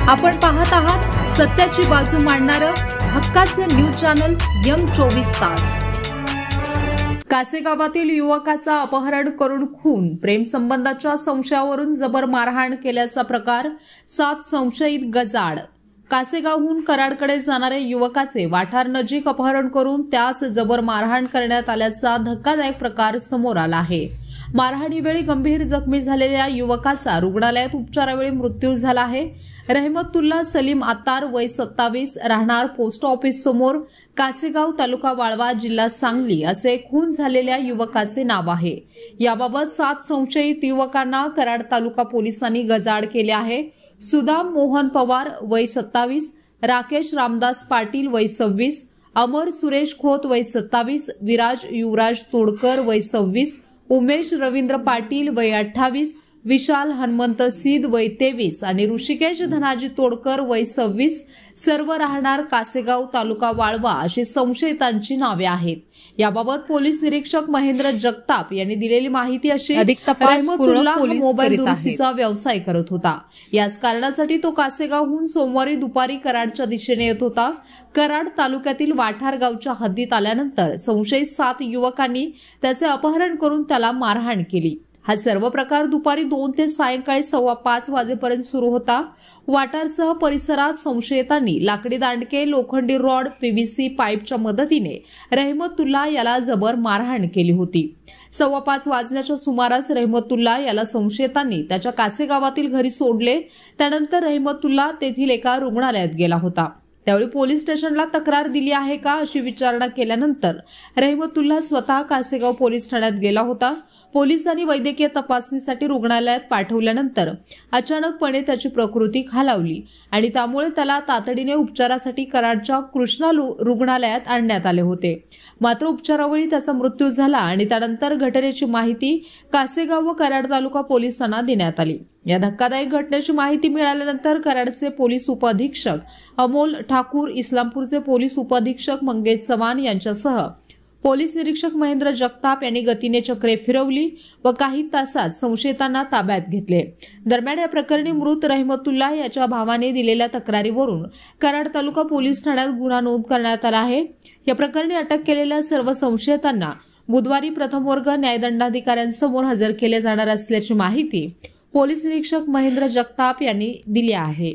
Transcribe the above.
आपण पाहत आहात सत्याची बाजू मांडणारं हक्काचं न्यूज चॅनल M24 तास। कासेगावातील युवकाचा अपहरण करून खून, प्रेम संबंधाच्या संशयावरून जबर मारहाण केल्याचा प्रकार, 7 संशयित गजाआड। कासेगावहून कराडकडे जाणाऱ्या युवकाचे वाठार नजीक अपहरण करून त्यास जबर मारहाण करण्यात आल्याचा धक्कादायक प्रकार समोर आला आहे। मारहाणीवेळी गंभीर जखमी झालेल्या युवकाचा रुग्णालयात उपचारावेळी मृत्यू झाला आहे। रहमतुल्ला सलीम आत्तार, वय 27, राहणार पोस्ट ऑफिस समोर, कासेगाव, तालुका वाळवा, जिल्हा सांगली असे खून झालेल्या युवकाचे नाव आहे। याबाबत 7 संशयित युवकांना कराड तालुका पोलिसांनी गजाआड केले आहे। सुदाम मोहन पवार, वय 27, राकेश रामदास पाटील, वय 26, अमर सुरेश खोत, वय 27, विराज युवराज तोडकर, वय 26, उमेश रवींद्र पाटील, वय 28, विशाल हनुमंत सिद, वय 23 आणि ऋषिकेश धनाजी तोडकर, वय 26, सर्व राहणार कासेगाव, तालुका वाळवा अशी संशयितांची नावे आहेत। याबाबत पोलीस निरीक्षक महेंद्र जगताप यांनी दिलेली माहिती अशी, रहमतुल्ला मोबाईल दुरुस्तीचा व्यवसाय करत होता। याच कारणासाठी तो कासेगावहून सोमवारी दुपारी कराडच्या दिशेने येत होता। कराड तालुक्यातील वाठार गावच्या हद्दीत आल्यानंतर संशयित 7 युवकांनी त्याचे अपहरण करून त्याला मारहाण केली। हा सर्व प्रकार दुपारी 2 ते सायंकाळी 5:15 वाजेपर्यंत सुरू होता। वाठारसह परिसरात संशयितांनी लाकडी दांडके, लोखंडी रॉड, PVC पाईपच्या मदतीने रहमतुल्ला याला जबर मारहाण केली होती। 5:15 वाजण्याच्या सुमारास रहमतुल्ला याला संशयितांनी त्याच्या कासेगावातील घरी सोडले। त्यानंतर रहमतुल्ला तेथील एका रुग्णालयात गेला होता। त्यावेळी पोलीस स्टेशनला तक्रार दिली आहे का अशी विचारणा केल्यानंतर रहमतुल्ला स्वतः कासेगाव पोलीस ठाण्यात गेला होता। पोलिसांनी वैद्यकीय तपासणीसाठी रुग्णालयात पाठवल्यानंतर अचानकपणे त्याची प्रकृती खालावली आणि त्यामुळे त्याला तातडीने उपचारासाठी कराडच्या कृष्णा रुग्णालयात आणण्यात आले होते। मात्र उपचारावेळी त्याचा मृत्यू झाला आणि त्यानंतर घटनेची माहिती कासेगाव व कराड तालुका पोलिसांना देण्यात आली। या धक्कादायक घटनेची माहिती मिळाल्यानंतर कराडचे पोलीस उपअधीक्षक अमोल ठाकूर, इस्लामपूरचे पोलीस उपअधीक्षक मंगेश चव्हाण यांच्यासह पोलीस निरीक्षक महेंद्र जगताप यांनी गतीने चक्रे फिरवली व काही तासात संशयितांना ताब्यात घेतले। दरम्यान या प्रकरणी मृत रहमतुल्ला याच्या भावाने दिलेल्या तक्रारीवरून कराड तालुका पोलीस ठाण्यात गुन्हा नोंद करण्यात आला आहे। या प्रकरणी अटक केलेल्या सर्व संशयितांना बुधवारी प्रथम वर्ग न्यायदंडाधिकाऱ्यांसमोर हजर केले जाणार असल्याची माहिती पोलीस निरीक्षक महेंद्र जगताप यांनी दिली आहे।